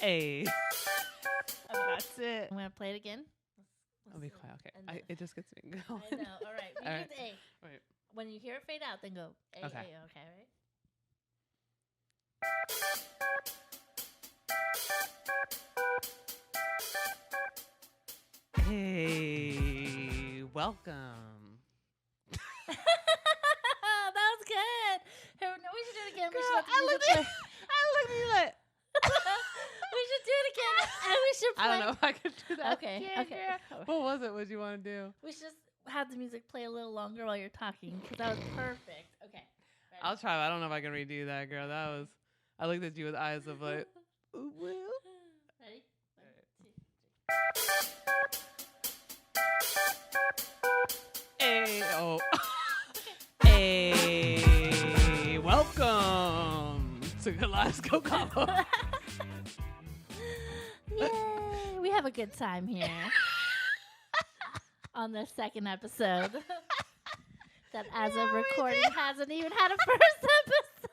Hey. That's it. I'm going to play it again. I'll be quiet. Okay. It just gets me going. I know. All right. All right. It's A. Right. When you hear it fade out, then go A. Okay. A. Okay, right? Hey, welcome. That was good. Hey, no, we should do it again. Girl, we should I looked at you like, we should do it again. And we should play. I don't know if I could do that. Okay. Yeah, Okay. girl. What was it? What do you want to do? We should just have the music play a little longer while you're talking because that was perfect. Okay. Ready? I'll try. I don't know if I can redo that, girl. I looked at you with eyes of like, ooh, well. Ready? 1, 2, 3. Hey, oh. Hey, welcome to Kaleidoscope Convos. Yay! We have a good time here on the second episode that, as of recording, hasn't even had a first episode.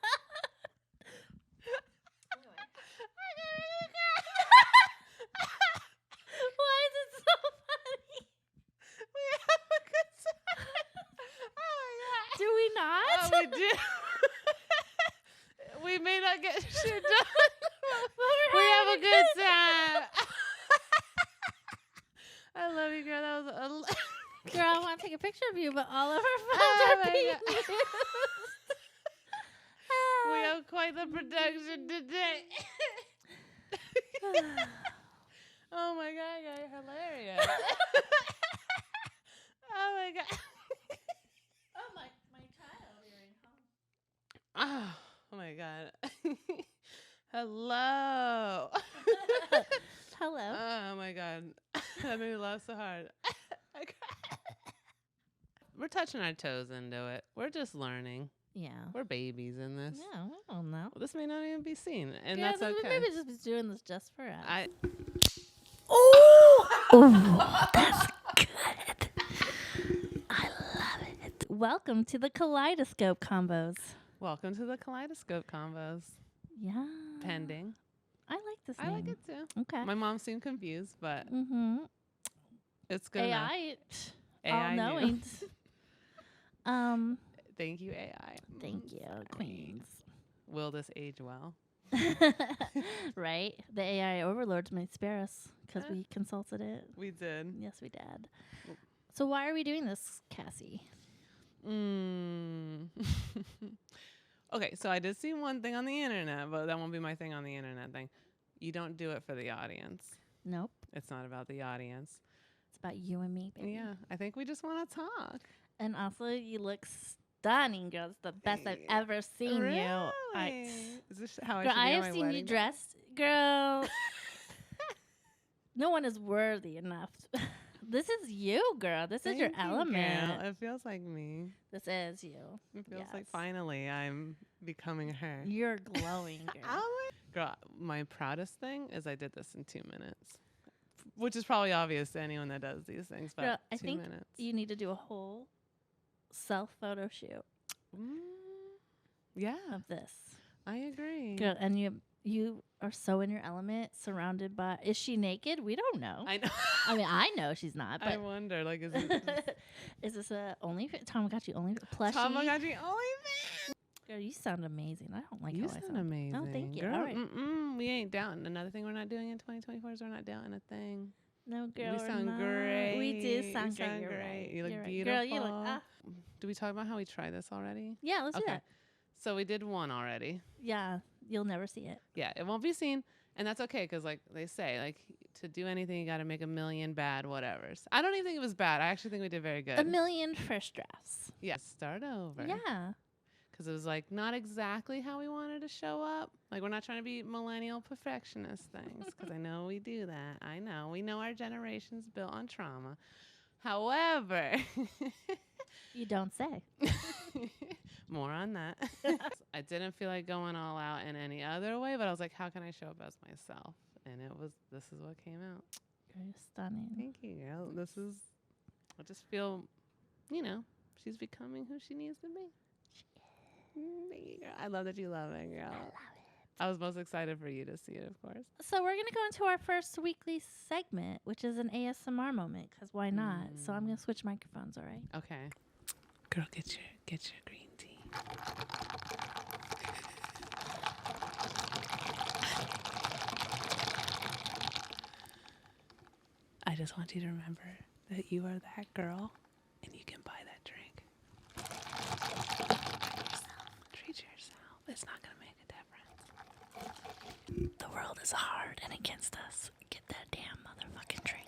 Why is it so funny? We have a good time. Oh my God. Do we not? Oh, we do. We may not get shit done. We have a good time. I love you, girl. That was Girl, I want to take a picture of you, but all of our phones Oh are my being God. used. We have quite the production today. Oh my God, you're hilarious. Oh my God. Oh, my child earring. Oh my God. Hello. Hello. Oh my God. That made me laugh so hard. We're touching our toes into it. We're just learning. Yeah. We're babies in this. Yeah, we don't know. Well, this may not even be seen, and Yeah, that's okay. Maybe just be doing this just for us. Oh, That's good. I love it. Welcome to the Kaleidoscope Convos. welcome to the Kaleidoscope Convos. Yeah. Pending. I like this I name. like it too. Okay. My mom seemed confused, but Mm-hmm. it's good enough. AI. AI knew. All-knowing. Thank you, AI. Thank you, queens. Will this age well? Right? The AI overlords might spare us because we consulted it. We did. Yes, we did. So why are we doing this, Cassie? Okay, so I did see one thing on the internet, but that won't be my thing on the internet thing. You don't do it for the audience. Nope. It's not about the audience. It's about you and me, baby. Yeah, I think we just want to talk. And also, you look stunning, girl. It's the best I've ever seen Really? you. Is this how Girl, I should I be on have my seen you wedding day? dressed. Girl, no one is worthy enough. This is you, girl. This is your Thank you, element. girl. It feels like me. This is you. It feels like Yes. finally I'm becoming her. You're glowing, girl. Girl, my proudest thing is I did this in 2 minutes, which is probably obvious to anyone that does these things. But Girl, I 2 think minutes. you need to do a whole self photo shoot Yeah, of this. I agree. Girl, and you are so in your element, surrounded by. Is she naked? We don't know. I know. I mean, I know she's not. I But wonder, like, is it is this a Tamagotchi only plushie? Tamagotchi OnlyFans? Girl, you sound amazing. I don't like You how I sound sound. amazing. Oh, thank you. Girl, All right. we ain't doubting. Another thing we're not doing in 2024 is we're not doubting a thing. No, girl, We we're sound not. great. We do sound You great. sound You're great. right. You look You're right. beautiful. Girl, you look. Do we talk about how we tried this already? Yeah, let's do that. So we did one already. Yeah, you'll never see it. Yeah, it won't be seen. And that's okay, because like they say, like to do anything, you got to make a million bad whatevers. I don't even think it was bad. I actually think we did very good. A million first drafts. Yeah, start over. Yeah. Because it was like not exactly how we wanted to show up. Like we're not trying to be millennial perfectionist things, because I know we do that. I know. We know our generation's built on trauma. However, You don't say. more on that. I didn't feel like going all out in any other way, but I was like, how can I show up as myself? And this is what came out. You're stunning. Thank you, girl. I just feel, she's becoming who she needs to be. Thank you, girl. I love that you love it, girl. I love I was most excited for you to see it, of course. So we're gonna go into our first weekly segment, which is an ASMR moment. Cause why not? So I'm gonna switch microphones. All right. Okay. Girl, get your green tea. I just want you to remember that you are that girl and you can buy that drink. Treat yourself. It's not going to make a difference. The world is hard and against us. Get that damn motherfucking drink.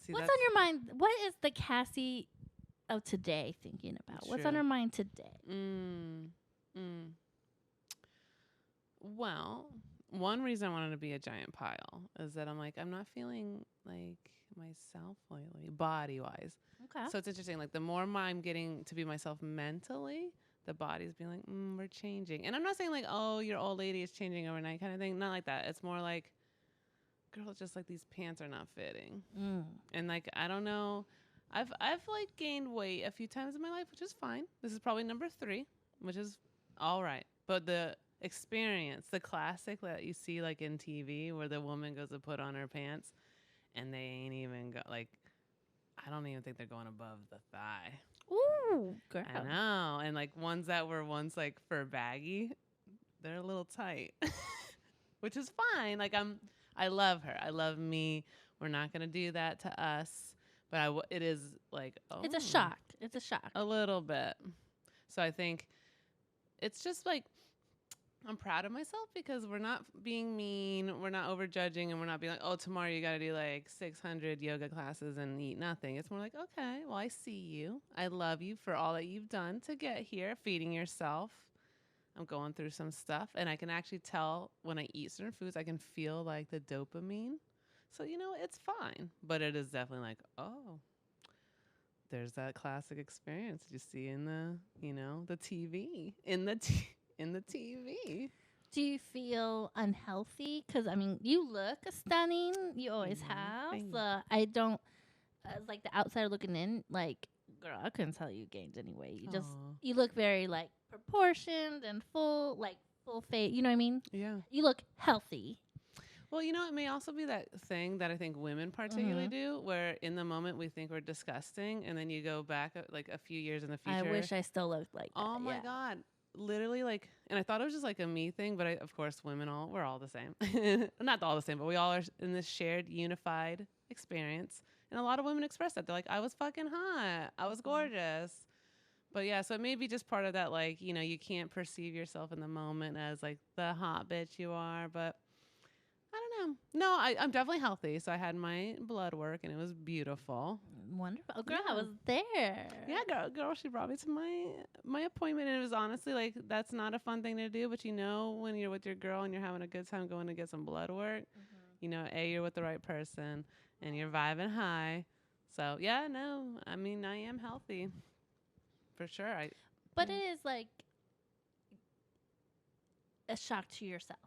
See, What's on your mind? What is the Cassie of today thinking about? What's on her mind today? Well, one reason I wanted to be a giant pile is that I'm like, I'm not feeling like myself lately, body-wise. Okay. So it's interesting. Like, the more I'm getting to be myself mentally, the body's being like, we're changing. And I'm not saying like, oh, your old lady is changing overnight kind of thing. Not like that. It's more like, girl, just like these pants are not fitting. And like, I don't know. I've like gained weight a few times in my life, which is fine. This is probably number 3, which is all right. But the experience, the classic that you see like in TV where the woman goes to put on her pants and they ain't even got like, I don't even think they're going above the thigh. Ooh, girl. I know. And like ones that were once like for baggy, they're a little tight, which is fine. Like I love her. I love me. We're not going to do that to us. But it is like, oh. It's a shock. It's a shock. A little bit. So I think it's just like, I'm proud of myself because we're not being mean. We're not overjudging, and we're not being like, oh, tomorrow you got to do like 600 yoga classes and eat nothing. It's more like, okay, well, I see you. I love you for all that you've done to get here, feeding yourself. I'm going through some stuff, and I can actually tell when I eat certain foods, I can feel like the dopamine. So, it's fine. But it is definitely like, oh, there's that classic experience you see in the, the TV, in the TV. Do you feel unhealthy? Because, I mean, you look stunning. You always have. I don't, as like the outsider looking in, like, girl, I couldn't tell you gained any weight. You look very, like, proportioned and full face. You know what I mean? Yeah. You look healthy. Well, it may also be that thing that I think women particularly do, where in the moment we think we're disgusting, and then you go back like a few years in the future. I wish I still looked like that. Oh, my God. Literally, like, and I thought it was just like a me thing, but of course, we're all the same. Not all the same, but we all are in this shared, unified experience. And a lot of women express that. They're like, I was fucking hot. I was gorgeous. But yeah, so it may be just part of that, like, you can't perceive yourself in the moment as like the hot bitch you are, but I don't know. No, I'm definitely healthy. So I had my blood work and it was beautiful. Wonderful. Oh, girl, I was there. Yeah, girl, she brought me to my appointment, and it was honestly like, that's not a fun thing to do, but when you're with your girl and you're having a good time going to get some blood work, you're with the right person and you're vibing high. So yeah, no, I mean, I am healthy for sure. But it is like a shock to yourself.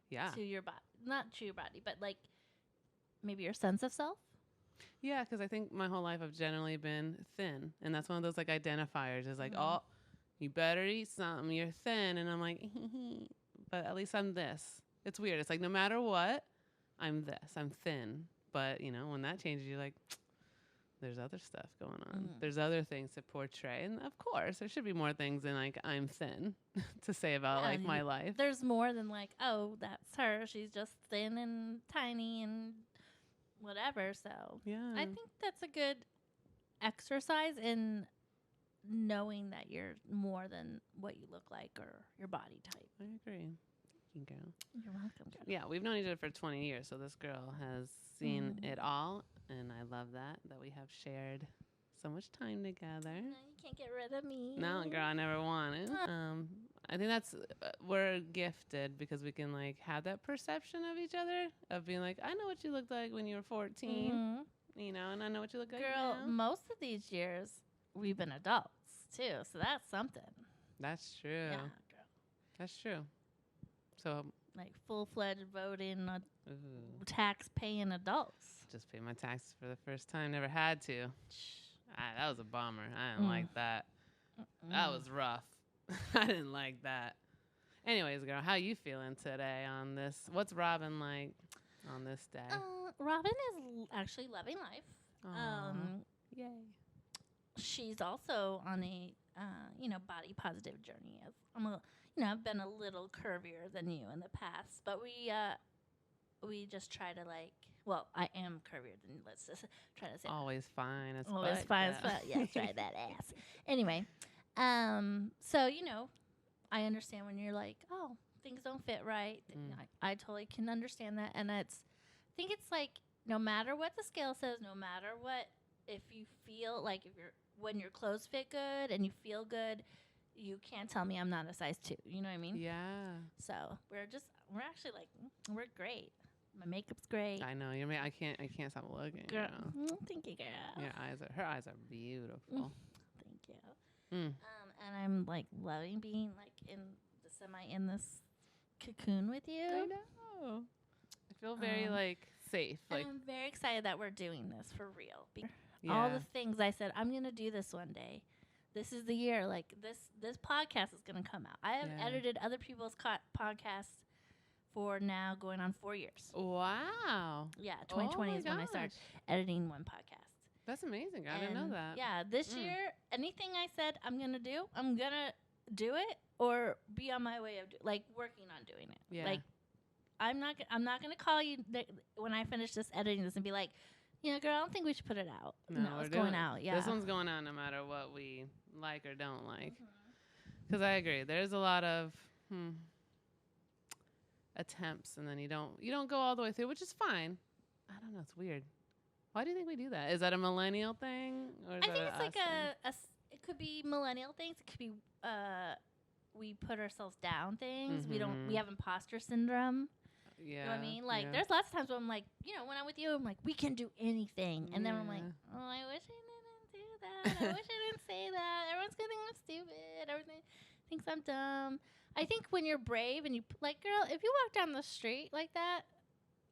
Yeah. To your body. Not to your body, but like maybe your sense of self. Yeah, because I think my whole life I've generally been thin. And that's one of those like identifiers is like, oh, you better eat something. You're thin. And I'm like, but at least I'm this. It's weird. It's like no matter what, I'm this. I'm thin. But, when that changes, you're like, there's other stuff going on. There's other things to portray. And of course, there should be more things than like I'm thin to say about like my life. There's more than like, oh, that's her. She's just thin and tiny and whatever. So yeah, I think that's a good exercise in knowing that you're more than what you look like or your body type. I agree. Thank you, girl. You're welcome, girl. Yeah, we've known each other for 20 years, so this girl has seen it all, and I love that we have shared so much time together. No, you can't get rid of me. No, girl, I never wanted. I think that's we're gifted because we can like have that perception of each other of being like, I know what you looked like when you were 14, and I know what you look like girl, now. most of these years we've been adults too, so that's something. That's true. Yeah, girl. That's true. So like full-fledged voting, tax-paying adults. Just paid my taxes for the first time. Never had to. That was a bummer. I didn't like that. That was rough. I didn't like that. Anyways, girl, how you feeling today on this? What's Robin like on this day? Robin is actually loving life. Aw. Yay. She's also on a body positive journey. I've been a little curvier than you in the past, but we just try to well, I am curvier than you. Let's just try to say Always fine as always fuck, fine as yeah. fuck. Yeah, try that ass. Anyway, so I understand when you're like, oh, things don't fit right. I totally can understand that, and I think it's like no matter what the scale says, no matter what, if you feel like when your clothes fit good and you feel good, you can't tell me I'm not a size 2. You know what I mean? Yeah. So we're actually we're great. My makeup's great. I know. I can't stop looking. Girl. Girl. Thank you, girl. Her eyes are beautiful. Thank you. Mm. And I'm loving being in this cocoon with you. I know. I feel very safe. And I'm very excited that we're doing this for real. Yeah. All the things I said I'm gonna do this one day. This is the year. This podcast is gonna come out. I have edited other people's podcasts for now going on 4 years. Wow. Yeah, 2020 is when I started editing one podcast. That's amazing. I didn't know that. Yeah, this year, anything I said I'm gonna do it or be on my way of working on doing it. Yeah. I'm not gonna call you when I finish this editing this and be like, girl, I don't think we should put it out. No, it's going out. Yeah, this one's going out no matter what we like or don't like. Because I agree, there's a lot of attempts, and then you don't go all the way through, which is fine. I don't know. It's weird. Why do you think we do that? Is that a millennial thing, or is I think it's it could be millennial things. It could be we put ourselves down things. We have imposter syndrome. Yeah. You know what I mean? There's lots of times when I'm like, when I'm with you, I'm like, we can do anything. And then I'm like, oh, I wish I didn't do that. I wish I didn't say that. Everyone's going to think I'm stupid. Everyone thinks I'm dumb. I think when you're brave and girl, if you walk down the street like that,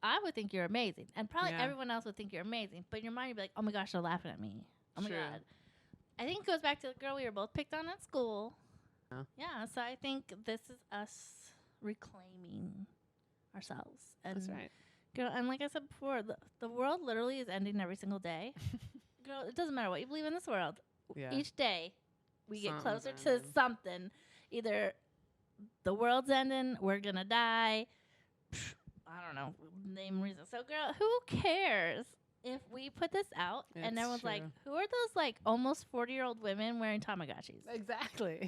I would think you're amazing. And probably everyone else would think you're amazing. But in your mind, you'd be like, oh my gosh, they're laughing at me. Oh my God. I think it goes back to the girl we were both picked on at school. Oh. Yeah. So I think this is us reclaiming ourselves. And that's right. Girl, and like I said before, the world literally is ending every single day. Girl, it doesn't matter what you believe in this world. Yeah. Each day, we get closer to something. Either the world's ending, we're going to die. I don't know. Name reason. So, girl, who cares if we put this out and everyone's like, who are those almost 40-year-old women wearing Tamagotchis? Exactly.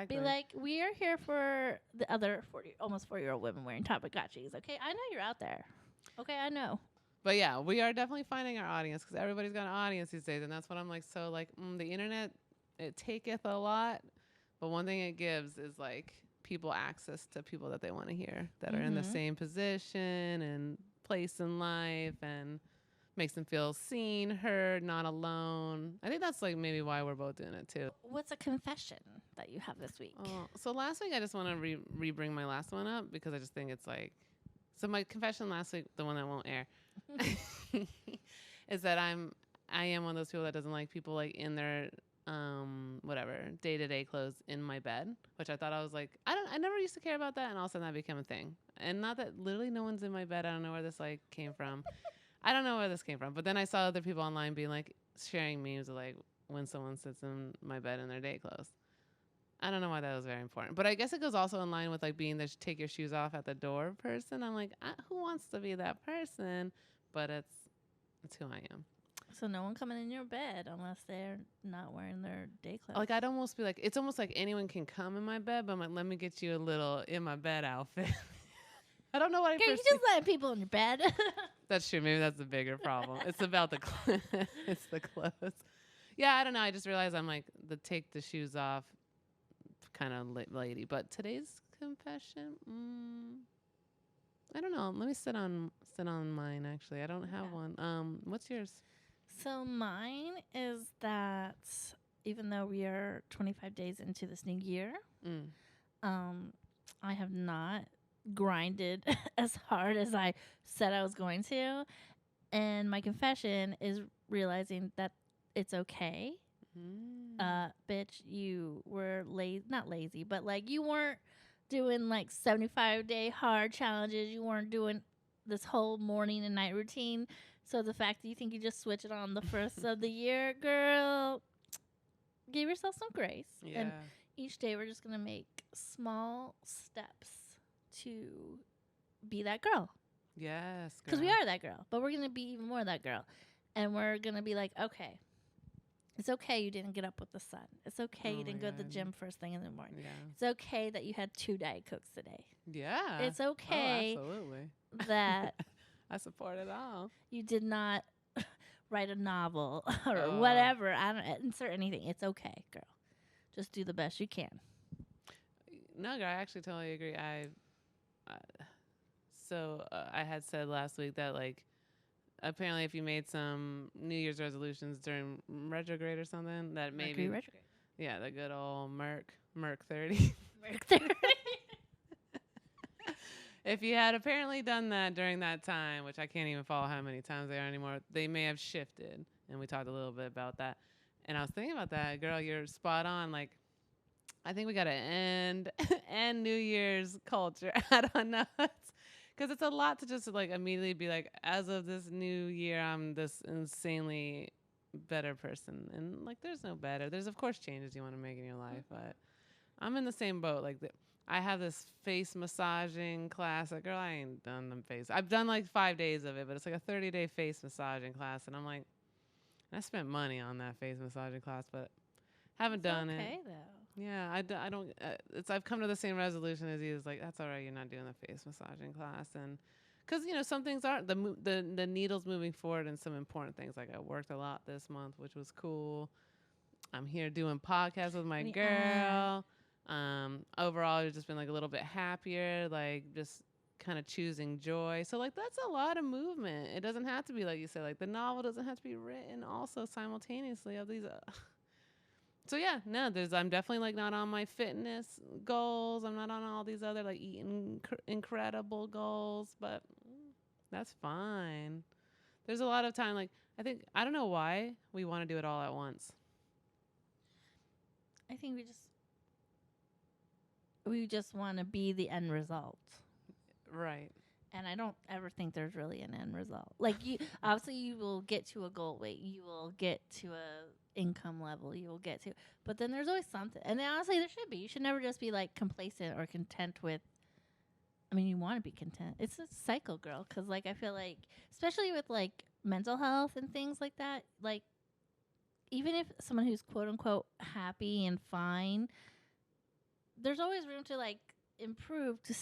Be like, we are here for the other almost 40-year-old women wearing Tamagotchis. Okay, I know you're out there. Okay, I know. But yeah, we are definitely finding our audience, because everybody's got an audience these days, and that's what I'm like. So the internet, it taketh a lot, but one thing it gives is people access to people that they want to hear, that are in the same position and place in life, and makes them feel seen, heard, not alone. I think that's maybe why we're both doing it too. What's a confession that you have this week? So last week, I just want to re-bring my last one up, because I just think it's so my confession last week, the one that won't air, is that I am one of those people that doesn't like people in their day-to-day clothes in my bed, which I thought I was I never used to care about that, and all of a sudden that became a thing. And not that literally no one's in my bed. I don't know where this came from. I don't know where this came from, but then I saw other people online being sharing memes of when someone sits in my bed in their day clothes. I don't know why that was very important, but I guess it goes also in line with being the take your shoes off at the door person. I'm who wants to be that person? But it's who I am. So no one coming in your bed unless they're not wearing their day clothes. I'd almost be it's almost like anyone can come in my bed, but I'm let me get you a little in my bed outfit. I don't know what you just letting people in your bed. That's true. Maybe that's the bigger problem. It's about it's the clothes. Yeah, I don't know. I just realized I'm the take the shoes off kind of lady. But today's confession, I don't know. Let me sit on mine. Actually, I don't have one. What's yours? So mine is that even though we are 25 days into this new year, I have not grinded as hard as I said I was going to. And my confession is realizing that it's okay Bitch, you were not lazy, but like you weren't doing like 75-day hard challenges. You weren't doing this whole morning and night routine. So the fact that you think you just switch it on the first of the year, girl, give yourself some grace. Yeah. And each day we're just going to make small steps to be that girl. Yes. Because we are that girl, but we're going to be even more that girl. And we're going to be like, okay, it's okay you didn't get up with the sun. It's okay you didn't go to the gym first thing in the morning. Yeah. It's okay that you had 2 Diet Cokes today. Yeah. It's okay absolutely. that I support it all. you did not write a novel or whatever. I don't insert anything. It's okay, girl. Just do the best you can. No, girl, I actually totally agree. I had said last week that like apparently if you made some New Year's resolutions during retrograde or something, that maybe retrograde. Yeah, the good old Merc 30. Merc 30. If you had apparently done that during that time, which I can't even follow how many times they are anymore, they may have shifted. And we talked a little bit about that. And I was thinking about that, girl, you're spot on. Like, I think we got to end New Year's culture out on nuts. Because it's a lot to just like immediately be like, as of this new year, I'm this insanely better person. And like, there's no better. There's of course changes you want to make in your life, but I'm in the same boat. Like I have this face massaging class. Like, girl, I ain't done them face. I've done like 5 days of it, but it's like a 30-day face massaging class. And I'm like, I spent money on that face massaging class, but haven't done it. Okay, though. Yeah, I don't. I've come to the same resolution as you. It's like that's all right. You're not doing the face massaging class, and because some things aren't the needle's moving forward, and some important things. Like I worked a lot this month, which was cool. I'm here doing podcasts with my girl. Overall, I've just been like a little bit happier, like just kind of choosing joy. So like that's a lot of movement. It doesn't have to be like you said. Like the novel doesn't have to be written also simultaneously of these. So yeah, no, I'm definitely like not on my fitness goals. I'm not on all these other like eating incredible goals, but that's fine. There's a lot of time. Like I don't know why we want to do it all at once. I think we just want to be the end result. Right. And I don't ever think there's really an end result. Like obviously you will get to a goal weight. You will get to a income level. You will get to, but then there's always something. And then honestly, there should be. You should never just be like complacent or content with. I mean, you want to be content. It's a cycle, girl. Because like I feel like, especially with like mental health and things like that, like even if someone who's quote unquote happy and fine, there's always room to like improve to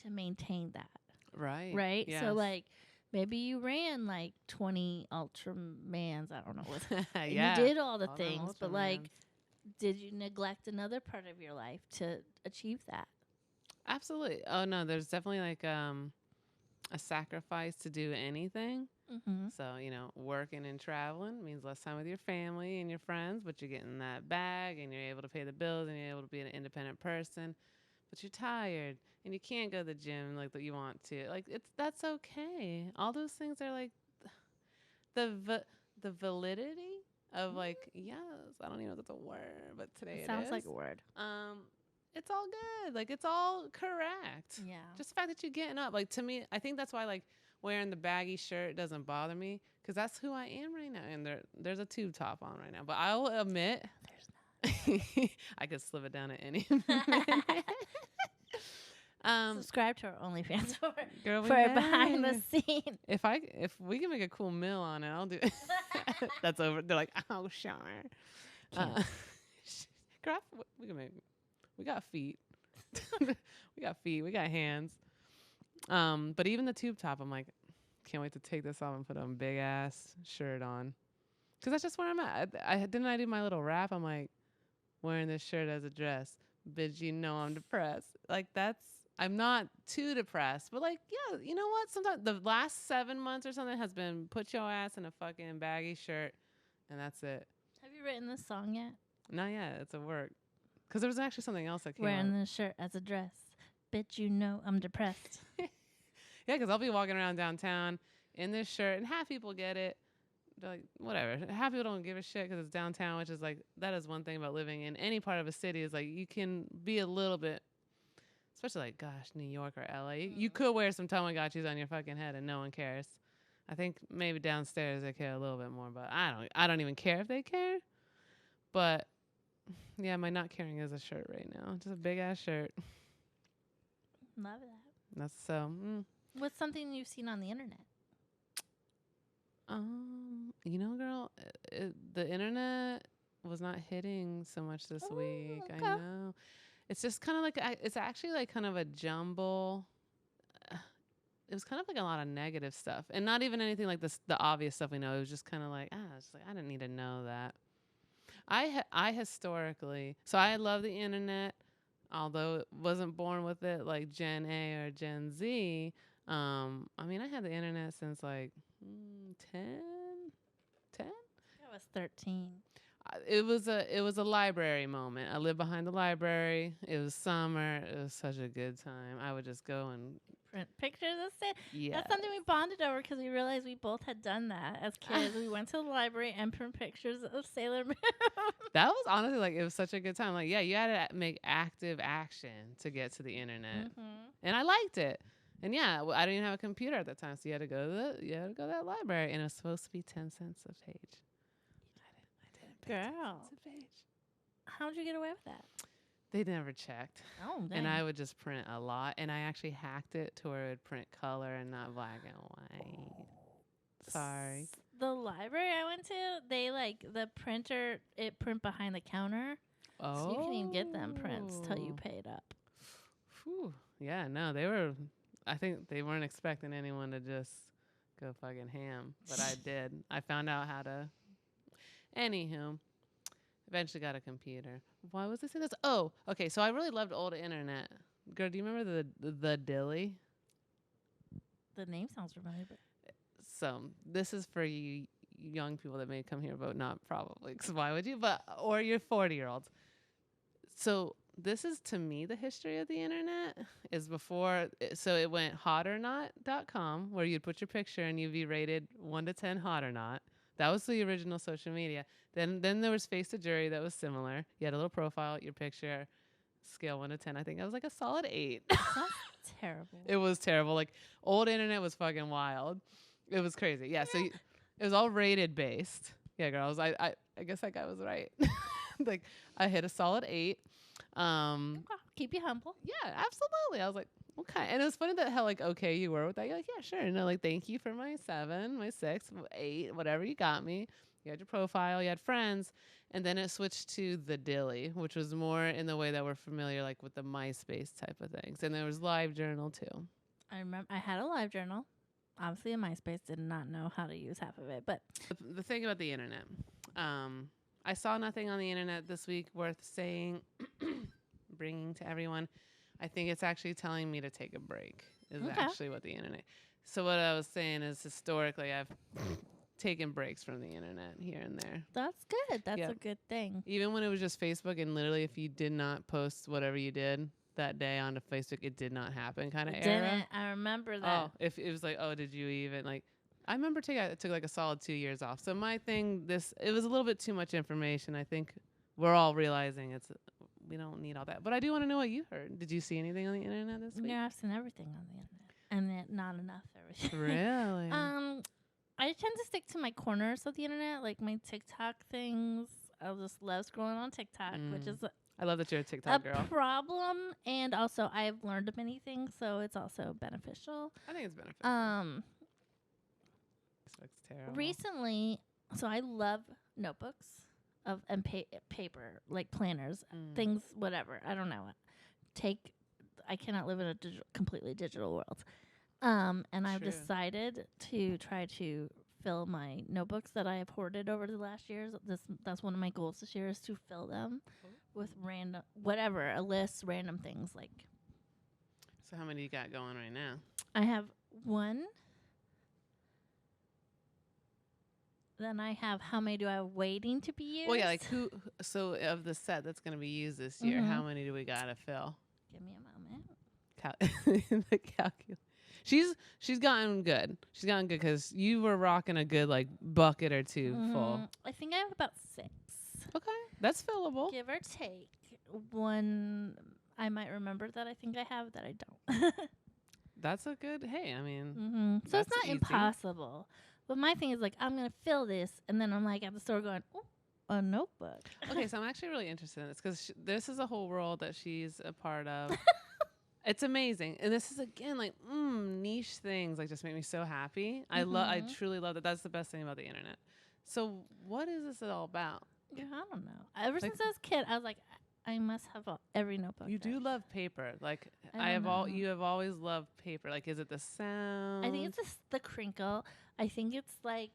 maintain that. Right. Right. Yes. So like maybe you ran like 20 Ultramans. I don't know what. Yeah. You did all the All things, but like, did you neglect another part of your life to achieve that? Absolutely. Oh no, there's definitely like a sacrifice to do anything. Mm-hmm. So working and traveling means less time with your family and your friends, but you're getting that bag and you're able to pay the bills and you're able to be an independent person. But you're tired and you can't go to the gym like that you want to. Like that's okay. All those things are like the validity of like yes. I don't even know if that's a word, but today it sounds is. like a word. It's all good. Like it's all correct. Yeah. Just the fact that you're getting up. Like to me, I think that's why like wearing the baggy shirt doesn't bother me because that's who I am right now. And there's a tube top on right now, but I will admit there's not. I could slip it down at any minute. Subscribe to our OnlyFans for behind the scene. If we can make a cool meal on it, I'll do it. That's over. They're like, oh, sure. We got feet. We got feet. We got hands. But even the tube top, I'm like, can't wait to take this off and put a big ass shirt on. Because that's just where I'm at. I do my little rap. I'm like, wearing this shirt as a dress. Bitch, I'm depressed. Like I'm not too depressed, but like, yeah, you know what? Sometimes the last 7 months or something has been put your ass in a fucking baggy shirt, and that's it. Have you written this song yet? Not yet. It's a work. Because there was actually something else that came wearing out. this shirt as a dress. Bitch, I'm depressed. Yeah, because I'll be walking around downtown in this shirt, and half people get it. like, whatever. Half people don't give a shit because it's downtown, which is like, that is one thing about living in any part of a city is like, you can be a little bit, especially like, gosh, New York or LA. You could wear some Tamagotchis on your fucking head and no one cares. I think maybe downstairs they care a little bit more, but I don't even care if they care. But yeah, my not caring is a shirt right now. Just a big ass shirt. Love that. That's so. What's something you've seen on the internet? Girl, the internet was not hitting so much this week. Okay. I know. It's just kind of like it's actually like kind of a jumble. It was kind of like a lot of negative stuff, and not even anything like this, the obvious stuff we know. It was just kind of like, it's like I didn't need to know that. I historically, so I love the internet, although it wasn't born with it like Gen A or Gen Z. I mean, I had the internet since like 10. I was 13. It was a library moment. I lived behind the library. It was summer. It was such a good time. I would just go and Print pictures of it. yeah. That's something we bonded over because we realized we both had done that as kids. We went to the library and print pictures of Sailor Moon. That was honestly like it was such a good time. Like you had to make active action to get to the internet, and I liked it. And yeah, I didn't even have a computer at that time, so you had to go to that library, and it was supposed to be 10 cents a page. I didn't pay 10 cents a page. How'd you get away with that? They never checked. Oh, dang. And I would just print a lot, and I actually hacked it to where it would print color and not black and white. Sorry. The library I went to, they like the printer, it print behind the counter. Oh. So you can even get them prints till you paid up. Whew. Yeah, no, I think they weren't expecting anyone to just go fucking ham, but I did. I found out how to. Anywho, eventually got a computer. Why was I saying this? Oh, okay. So I really loved old internet. Girl, do you remember the Dilly? The name sounds familiar, but So this is for you young people that may come here, but not probably. Because why would you? Or your 40-year-olds. So this is, to me, the history of the internet is before. So it went hotornot.com, where you'd put your picture and you'd be rated 1 to 10 hot or not. That was the original social media. Then there was Face the Jury that was similar. You had a little profile, your picture, scale 1 to 10. I think I was like a solid 8. that's terrible. It was terrible. Like old internet was fucking wild. It was crazy. Yeah. So it was all rated based. Yeah, girls. I guess that guy was right. Like I hit a solid 8. Keep you humble. Yeah, absolutely. I was like, okay. And it was funny that how like okay you were with that. You're like, yeah, sure. No, like thank you for my 7, my 6, 8, whatever you got me. You had your profile, you had friends, and then it switched to the Dilly, which was more in the way that we're familiar, like with the MySpace type of things. And there was LiveJournal too. I remember I had a live journal. Obviously, in MySpace, did not know how to use half of it. But the thing about the internet, I saw nothing on the internet this week worth saying, bringing to everyone. I think it's actually telling me to take a break is actually what the internet. So what I was saying is historically I've taken breaks from the internet here and there. That's good. That's a good thing. Even when it was just Facebook, and literally if you did not post whatever you did that day onto Facebook, it did not happen kind of era. Didn't. I remember that. Oh, if it was like, oh, did you even like? I remember it took like a solid 2 years off. So my thing, it was a little bit too much information. I think we're all realizing we don't need all that. But I do want to know what you heard. Did you see anything on the internet this week? Yeah, I've seen everything on the internet, and not enough everything. Really? I tend to stick to my corners of the internet, like my TikTok things. I just love scrolling on TikTok, which is I love that you're a TikTok girl. Problem, and also I've learned many things, so it's also beneficial. I think it's beneficial. It's terrible. Recently, so I love notebooks and paper, like planners, things, whatever. I don't know. I cannot live in a completely digital world. And I've decided to try to fill my notebooks that I have hoarded over the last years. That's one of my goals this year is to fill them with random, whatever, a list, random things like. So how many you got going right now? I have 1. Then I have how many do I have waiting to be used? Well, yeah, like so of the set that's going to be used this year, how many do we got to fill? Give me a moment. The calculator. She's gotten good. She's gotten good because you were rocking a good like bucket or two full. I think I have about 6. Okay, that's fillable. Give or take. One I might remember that I think I have that I don't. That's a good. Hey, I mean, So it's that's not easy. impossible. But my thing is like I'm gonna fill this, and then I'm like at the store going, oh, a notebook. Okay, so I'm actually really interested in this because this is a whole world that she's a part of. It's amazing, and this is again like niche things like just make me so happy. I truly love that. That's the best thing about the internet. So what is this all about? Yeah, I don't know. Ever since I was a kid, I was like, I must have every notebook. You do love paper, like you have always loved paper. Like, is it the sound? I think it's the crinkle. I think it's like,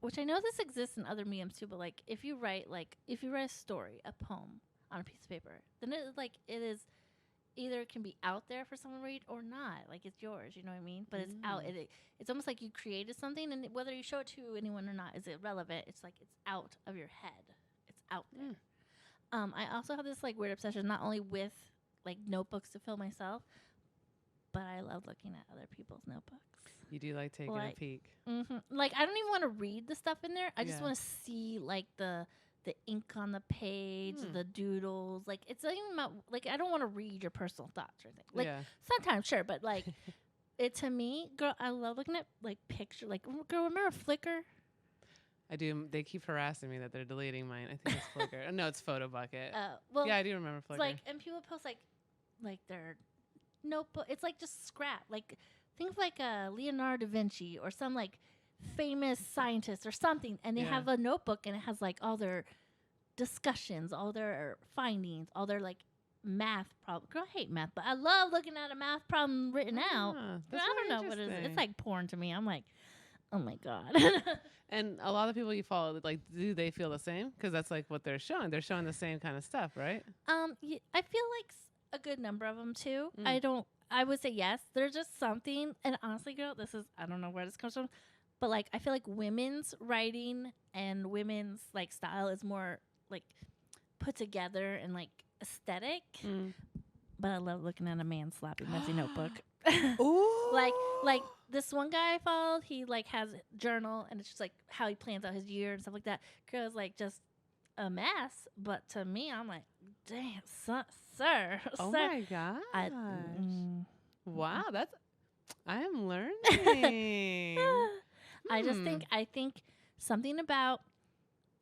which I know this exists in other mediums too, but like if you write a story, a poem on a piece of paper, then it is either it can be out there for someone to read or not. Like it's yours, you know what I mean? But it's out. It's almost like you created something, and whether you show it to anyone or not is irrelevant. It's like it's out of your head. It's out there. I also have this like weird obsession, not only with like notebooks to fill myself, but I love looking at other people's notebooks. You do like taking a peek. Like I don't even want to read the stuff in there. I just want to see like the ink on the page, the doodles. Like it's not even about like I don't want to read your personal thoughts or anything. Like sometimes sure, but like it to me, girl, I love looking at like picture. Like girl, remember Flickr? I do. They keep harassing me that they're deleting mine. I think it's Flickr. No, it's Photo Bucket. Well, yeah, I do remember Flickr. Like, and people post like their notebook. It's like just scrap. Like things like Leonardo da Vinci or some like famous scientist or something, and they have a notebook and it has like all their discussions, all their findings, all their like math problems. Girl, I hate math, but I love looking at a math problem written out. I don't know what it is. It's like porn to me. I'm like, oh my God. And a lot of people you follow, like, do they feel the same? Because that's like what they're showing. They're showing the same kind of stuff, right? I feel like a good number of them too. I would say yes. There's just something, and honestly, girl, I don't know where this comes from, but like I feel like women's writing and women's like style is more like put together and like aesthetic. But I love looking at a man slapping messy notebook. Ooh. like this one guy I followed, he like has a journal and it's just like how he plans out his year and stuff like that. Girl's like just a mess, but to me, I'm like, damn, sir. Oh sir. my gosh. Wow, I am learning. I think something about,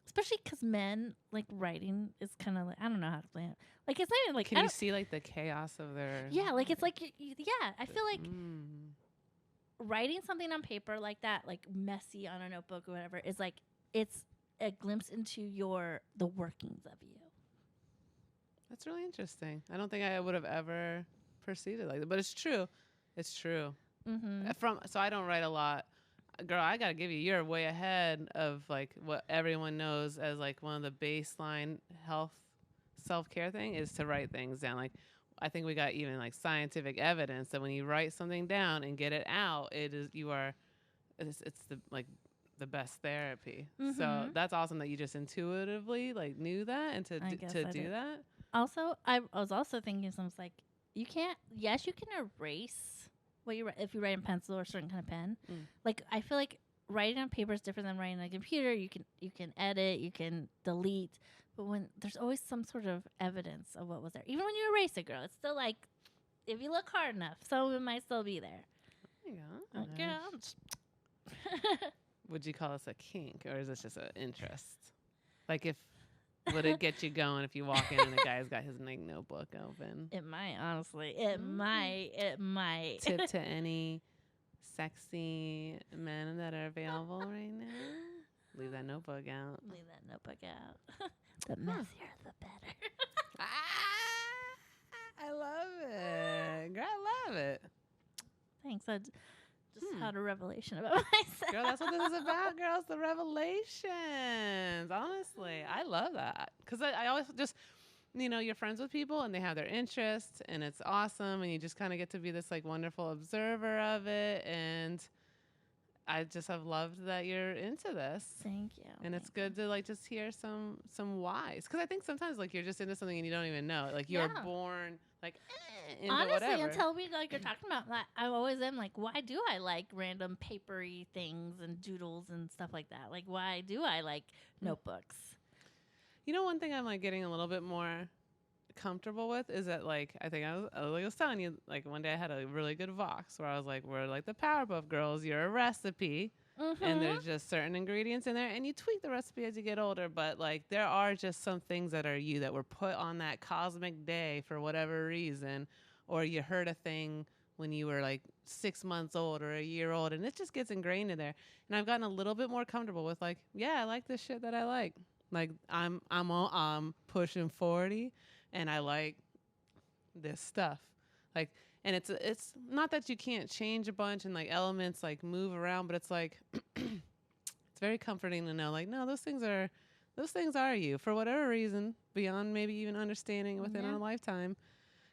especially because men like writing is kind of like, I don't know how to explain it. Like it's not even like, can you see like the chaos of their? Yeah, like it's like I feel like writing something on paper like that, like messy on a notebook or whatever, is like it's a glimpse into the workings of you. That's really interesting. I don't think I would have ever perceived it like that, but it's true. It's true. So I don't write a lot. Girl, I gotta give you're way ahead of like what everyone knows as like one of the baseline health self-care thing is to write things down. Like I think we got even like scientific evidence that when you write something down and get it out, it's the like the best therapy. So that's awesome that you just intuitively like knew that and to do that. Also, I was also thinking something like you can erase what you write if you write in pencil or a certain kind of pen. Like I feel like writing on paper is different than writing on a computer. You can edit, you can delete, but when there's always some sort of evidence of what was there. Even when you erase it, girl, it's still like if you look hard enough, some of it might still be there. Yeah. Would you call this a kink or is this just an interest? Like would it get you going if you walk in and the guy's got his notebook open? It might, honestly. It might. Tip to any sexy men that are available right now. Leave that notebook out. The messier, the better. I love it. Girl, I love it. Thanks. I just had a revelation about myself. Girl, that's what this is about, girls. The revelations. Honestly, I love that. Because I always just, you're friends with people and they have their interests and it's awesome. And you just kind of get to be this like wonderful observer of it. And I just have loved that you're into this. Thank you. And it's good to like just hear some whys, because I think sometimes like you're just into something and you don't even know. Like you're born like into honestly whatever. until we like you're talking about that. I always am like, why do I like random papery things and doodles and stuff like that? Like, why do I like notebooks? You know, one thing I'm like getting a little bit more comfortable with is that like I think I was telling you like one day I had a really good Vox where I was like, we're like the Powerpuff Girls, you're a recipe. And there's just certain ingredients in there, and you tweak the recipe as you get older, but like there are just some things that are you that were put on that cosmic day for whatever reason, or you heard a thing when you were like 6 months old or a year old, and it just gets ingrained in there. And I've gotten a little bit more comfortable with like, yeah, I like this shit that I like I'm pushing 40 and I like this stuff. Like, and it's not that you can't change a bunch and like elements like move around, but it's like it's very comforting to know like, no, those things are you for whatever reason, beyond maybe even understanding within our lifetime.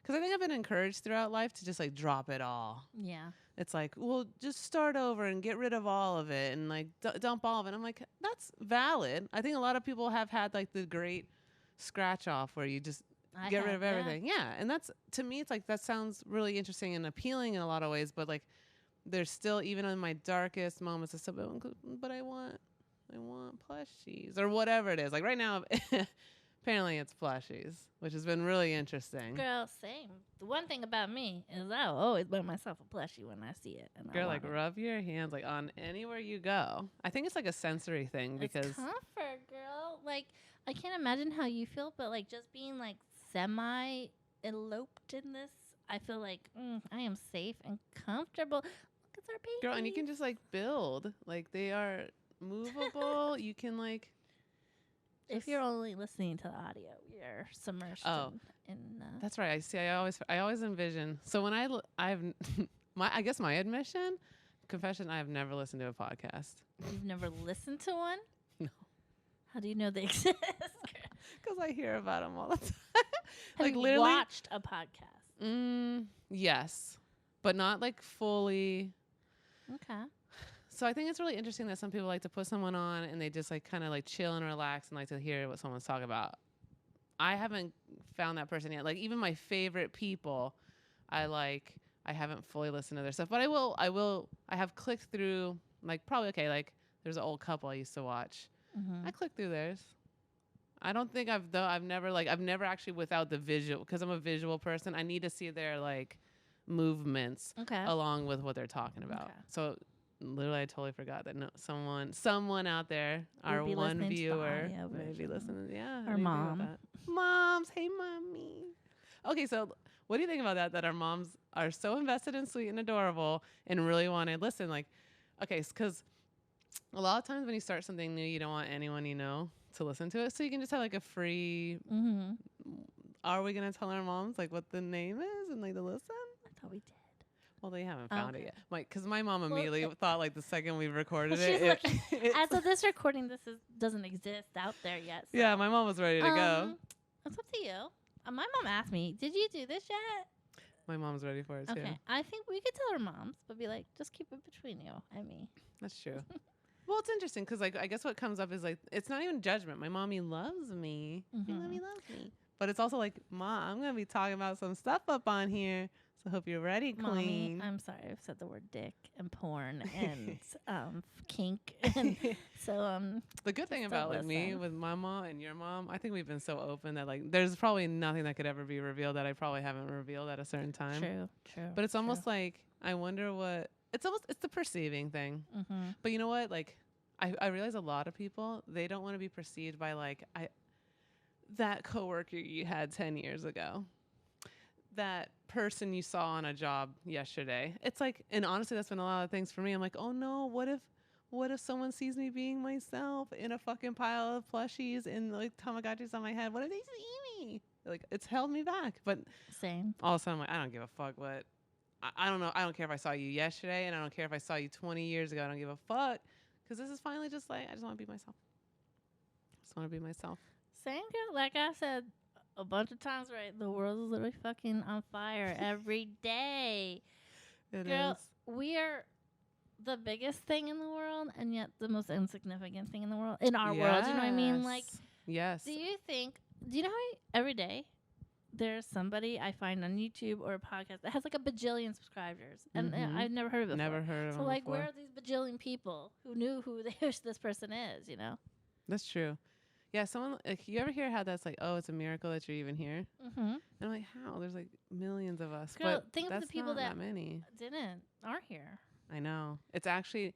Because I think I've been encouraged throughout life to just like drop it all. Yeah. It's like, well, just start over and get rid of all of it and like dump all of it. I'm like, that's valid. I think a lot of people have had like the great scratch off where you just get rid of everything. Yeah. And that's, to me, it's like, that sounds really interesting and appealing in a lot of ways, but like there's still, even in my darkest moments, it's still, but I want plushies or whatever it is. Like right now, apparently it's plushies, which has been really interesting. Girl, same. The one thing about me is I'll always buy myself a plushie when I see it. And Girl, like rub your hands like on anywhere you go. I think it's like a sensory thing because it's comfort, girl. Like I can't imagine how you feel, but like just being like semi eloped in this, I feel like I am safe and comfortable. Look, it's our baby. Girl, and you can just like build. Like they are movable. You can like. If you're only listening to the audio, you're submerged in that's right. I see. I always envision. So when I guess my confession, I have never listened to a podcast. You've never listened to one? No. How do you know they exist? Because I hear about them all the time. Have like you literally watched a podcast? Yes, but not like fully. Okay. So I think it's really interesting that some people like to put someone on and they just like kind of like chill and relax and like to hear what someone's talking about. I haven't found that person yet. Like even my favorite people, I haven't fully listened to their stuff, but I will. I have clicked through like probably like there's an old couple I used to watch. I clicked through theirs. I don't think I've never actually without the visual, because I'm a visual person. I need to see their like movements along with what they're talking about. Okay. So literally, I totally forgot that someone out there, our one viewer, maybe listening. Yeah, our mom. Moms, hey mommy. Okay, so what do you think about that? That our moms are so invested and sweet and adorable and really want to listen. Like, okay, because a lot of times when you start something new, you don't want anyone you know to listen to it, so you can just have like a free. Are we gonna tell our moms like what the name is and like to listen? I thought we did. Well, they haven't found it yet. Because my mom immediately thought, like, the second we recorded as of this recording, doesn't exist out there yet. So. Yeah, my mom was ready to go. It's up to you. My mom asked me, did you do this yet? My mom's ready for it, too. Okay, I think we could tell our moms, but be like, just keep it between you and me. That's true. Well, it's interesting, because, like, I guess what comes up is, like, it's not even judgment. My mommy loves me. My mommy loves me. But it's also like, Mom, I'm going to be talking about some stuff up on here. So I hope you're ready, Queen. Mommy, I'm sorry, I've said the word dick and porn and kink. And so the good thing about like me with my mom and your mom, I think we've been so open that like there's probably nothing that could ever be revealed that I probably haven't revealed at a certain time. True. But it's almost like I wonder what it's the perceiving thing. But you know what? Like I realize a lot of people, they don't want to be perceived by like that coworker you had 10 years ago. That person you saw on a job yesterday. It's like, and honestly, that's been a lot of things for me. I'm like, oh no, what if someone sees me being myself in a fucking pile of plushies and like Tamagotchis on my head? What if they see me? Like, it's held me back. But same. All of a sudden, I'm like, I don't give a fuck what. I don't know. I don't care if I saw you yesterday, and I don't care if I saw you 20 years ago. I don't give a fuck, because this is finally just like, I just want to be myself. Same girl. Like I said a bunch of times, right? The world is literally fucking on fire every day. It Girl, is. we are the biggest thing in the world and yet the most insignificant thing in the world, in our world. You know what I mean? Like, yes. do you know how every day there's somebody I find on YouTube or a podcast that has like a bajillion subscribers, and I've never heard of it before. Never heard of So them like, before. where are these bajillion people who knew who this person is? You know? That's true. Yeah, someone like, you ever hear how that's like, oh, it's a miracle that you're even here? Mm-hmm. And I'm like, how? There's like millions of us, Girl, but think of that's the people not that many. aren't here. I know. It's actually,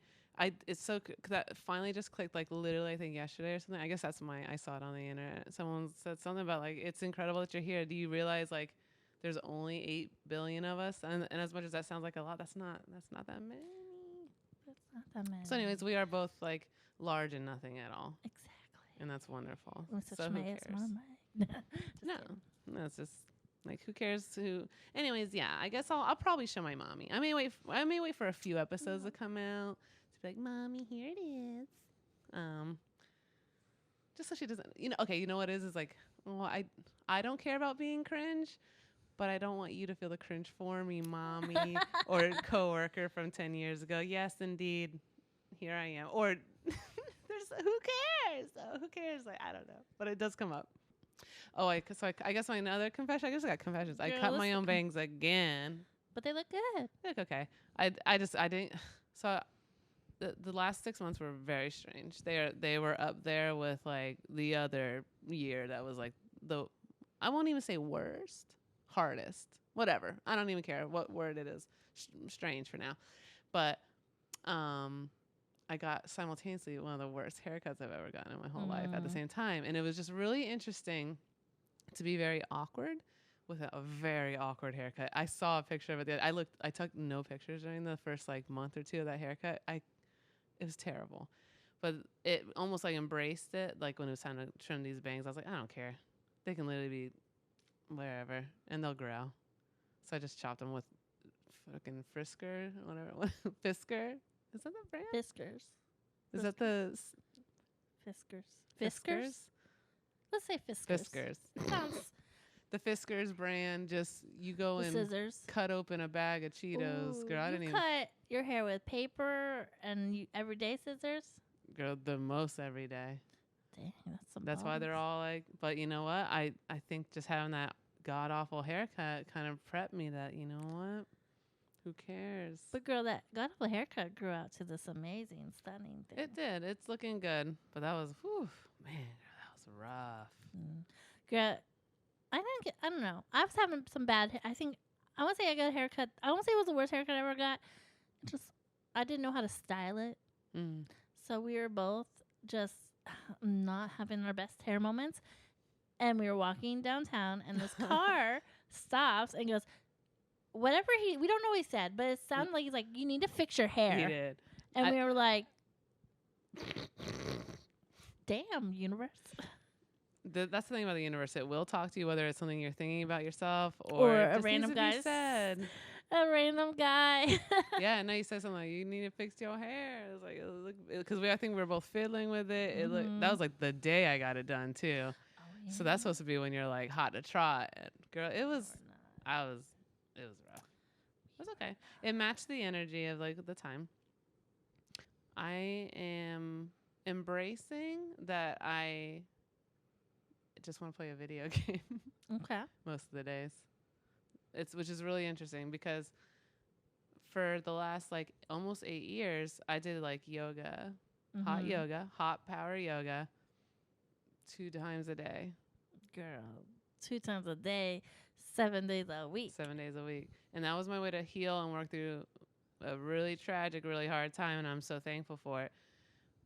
it's so, cause that finally just clicked, like literally, I think yesterday or something. I guess I saw it on the internet. Someone said something about like, it's incredible that you're here. Do you realize like there's only 8 billion of us? And as much as that sounds like a lot, that's not that many. That's not that many. So anyways, we are both like large and nothing at all. Exactly. And that's wonderful. Such So who cares? No, it's just like, who cares who? Anyways, yeah, I guess I'll probably show my mommy. I may wait for a few episodes to come out to be like, mommy, here it is. Just so she doesn't, okay, you know what it is like, well, I don't care about being cringe, but I don't want you to feel the cringe for me, mommy, or coworker from 10 years ago. Yes, indeed, here I am. Or who cares? Who cares? Like, I don't know, but it does come up. Oh, I guess my another confession. I guess I got confessions. I cut my own bangs again, but they look good. They look okay. I didn't. So the last 6 months were very strange. They were up there with like the other year that was like I won't even say worst, hardest, whatever. I don't even care what word it is. Strange for now, but I got simultaneously one of the worst haircuts I've ever gotten in my whole life at the same time. And it was just really interesting to be very awkward with a very awkward haircut. I saw a picture of it. I took no pictures during the first like month or two of that haircut. It was terrible, but it almost like embraced it. Like when it was time to trim these bangs, I was like, I don't care. They can literally be wherever and they'll grow. So I just chopped them with fucking Frisker, whatever. Fisker. Is that the brand? Fiskars. Is that the Fiskars? Let's say Fiskars. Fiskars. Sounds. The Fiskars brand. Just you go and scissors. Cut open a bag of Cheetos. Ooh, Girl, I didn't even cut your hair with paper and everyday scissors. Girl, the most every day. Dang, that's why they're all like. But you know what? I think just having that god awful haircut kind of prepped me that, you know what? Who cares? But girl, that god awful haircut grew out to this amazing, stunning thing. It did. It's looking good. But that was, man, that was rough. Girl, I don't know. I was having some bad. I want to say I got a haircut. I won't say it was the worst haircut I ever got. I didn't know how to style it. So we were both just not having our best hair moments. And we were walking downtown, and this car stops and goes, whatever we don't know what he said, but it sounded like he's like, you need to fix your hair. He did. And we were like, damn, universe. That's the thing about the universe. It will talk to you whether it's something you're thinking about yourself or a random guy said. A random guy. Yeah, no, you said something like, you need to fix your hair. It was like, because I think we were both fiddling with it. It looked, that was like the day I got it done too. Oh, yeah. So that's supposed to be when you're like hot to trot. And girl, it was rough. It was okay. It matched the energy of like the time. I am embracing that I just want to play a video game. Okay. Most of the days. Which is really interesting because for the last like almost 8 years, I did like yoga, hot power yoga 2 times a day. Girl, 2 times a day, 7 days a week. 7 days a week. And that was my way to heal and work through a really tragic, really hard time. And I'm so thankful for it.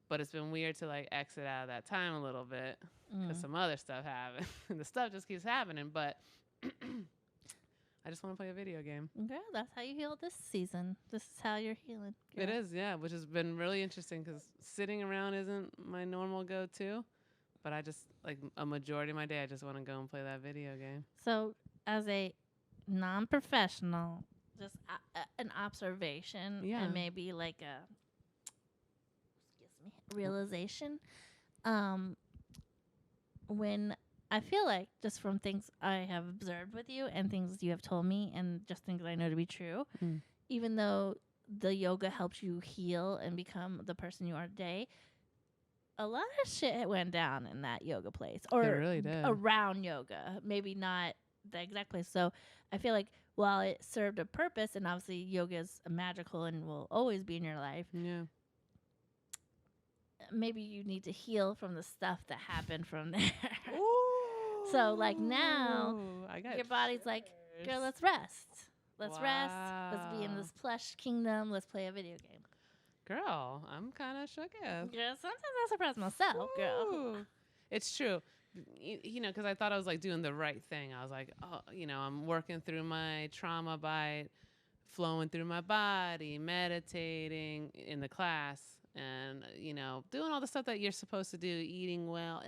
But it's been weird to like exit out of that time a little bit because some other stuff happened. The stuff just keeps happening. But I just want to play a video game. Girl, that's how you heal this season. This is how you're healing. Girl. It is, yeah, which has been really interesting because sitting around isn't my normal go-to. But I just, like, a majority of my day, I just want to go and play that video game. So, as a non-professional, just an observation and maybe like a realization. When I feel like, just from things I have observed with you and things you have told me and just things I know to be true, even though the yoga helps you heal and become the person you are today, a lot of shit went down in that yoga place or really did. around yoga. Maybe not the exact place. So I feel like while it served a purpose, and obviously yoga is magical and will always be in your life, Yeah. maybe you need to heal from the stuff that happened from there. Ooh, So like now I got your body's like, girl, let's rest. Let's rest. Let's be in this plush kingdom. Let's play a video game. Girl, I'm kind of shook. Girl, sometimes I surprise myself, girl. Ooh. It's true. You know, because I thought I was like doing the right thing. I was like, oh, you know, I'm working through my trauma by flowing through my body, meditating in the class, and, you know, doing all the stuff that you're supposed to do, eating well.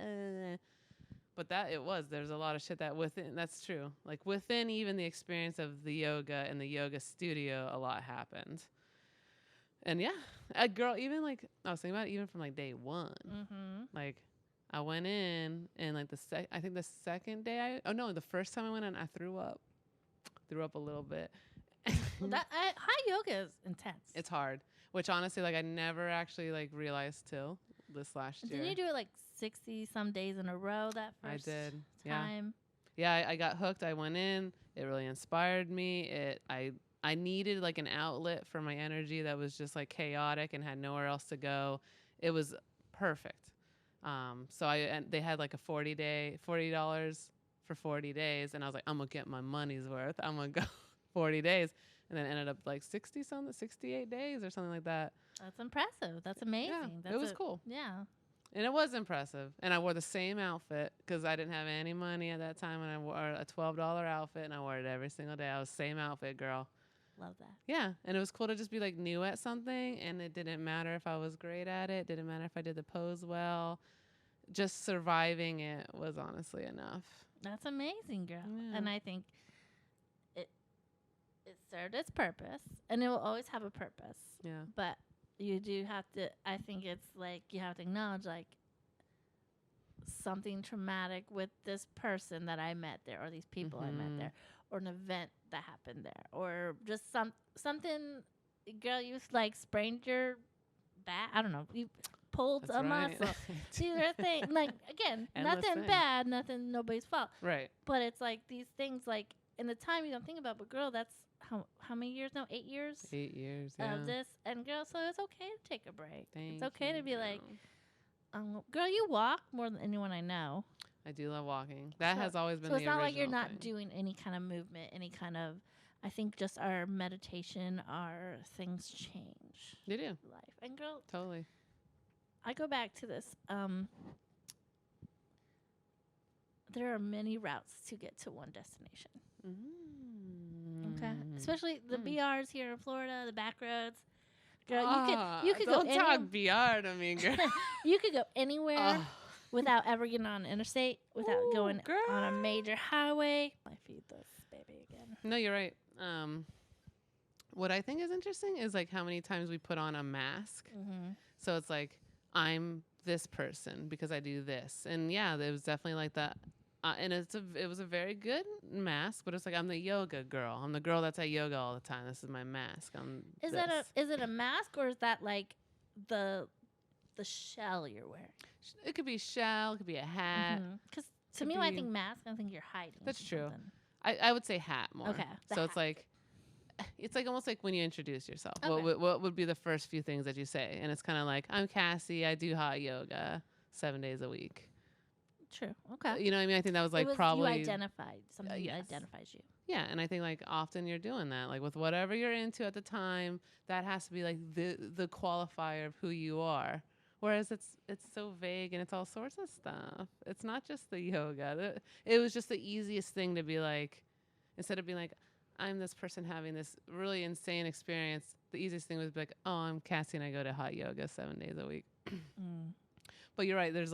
But there's a lot of shit that within, that's true. Like within even the experience of the yoga and the yoga studio, a lot happened. And yeah, a girl, even like, I was thinking about it even from like day one. Mm-hmm. Like, I went in and like I think the second day the first time I went in, I threw up a little bit. Well, high yoga is intense. It's hard, which honestly, like I never actually like realized till this last year. Didn't you do it like 60 some days in a row that first time? Yeah, I got hooked. I went in. It really inspired me. I needed like an outlet for my energy that was just like chaotic and had nowhere else to go. It was perfect. And they had like a $40 for 40 days. And I was like, I'm going to get my money's worth. I'm going to go 40 days. And then ended up like 68 days or something like that. That's impressive. That's amazing. Yeah, it was cool. Yeah. And it was impressive. And I wore the same outfit because I didn't have any money at that time. And I wore a $12 outfit and I wore it every single day. I was same outfit, girl. Love that. Yeah. And it was cool to just be like new at something. And it didn't matter if I was great at it. Didn't matter if I did the pose well. Just surviving it was honestly enough. That's amazing, girl. Yeah. And I think it served its purpose. And it will always have a purpose. Yeah. But you do have to, I think it's like you have to acknowledge like something traumatic with this person that I met there or these people I met there or an event that happened there or just something, girl, you like sprained your back. I don't know. You pulled a muscle. See their thing. Like, again, nothing bad, nobody's fault. Right. But it's like these things like in the time you don't think about, but girl, that's how many years now? 8 years? 8 years, yeah. Of this. And girl, so it's okay to take a break. Thank it's okay you, to be like, girl, you walk more than anyone I know. I do love walking. That has always been the original So it's not like you're not thing. doing any kind of movement, any kind of, I think just our meditation, our things change. They do. Life. And girl, Totally. I go back to this. There are many routes to get to one destination. Okay, especially the BRs here in Florida, the back roads. Girl, you could don't go talk BR to me, girl. You could go anywhere without ever getting on an interstate, without going on a major highway. I feed this baby again. No, you're right. What I think is interesting is like how many times we put on a mask. So it's like I'm this person because I do this, and yeah, it was definitely like that. And it was a very good mask, but it's like I'm the yoga girl. I'm the girl that's at yoga all the time. This is my mask. Is it a mask or is that like the shell you're wearing? It could be shell. It could be a hat. Because to me, when I think mask, I think you're hiding. That's true. Something. I would say hat more. Okay. So it's like almost like when you introduce yourself. Okay. What would be the first few things that you say? And it's kind of like, I'm Cassie. I do hot yoga 7 days a week. True. Okay. You know what I mean? I think that was like probably you identified something that identifies you. Yeah, and I think like often you're doing that, like with whatever you're into at the time, that has to be like the qualifier of who you are. Whereas it's so vague and it's all sorts of stuff. It's not just the yoga. It was just the easiest thing to be like, instead of being like, I'm this person having this really insane experience. The easiest thing was be like, oh, I'm Cassie and I go to hot yoga 7 days a week. But you're right. There's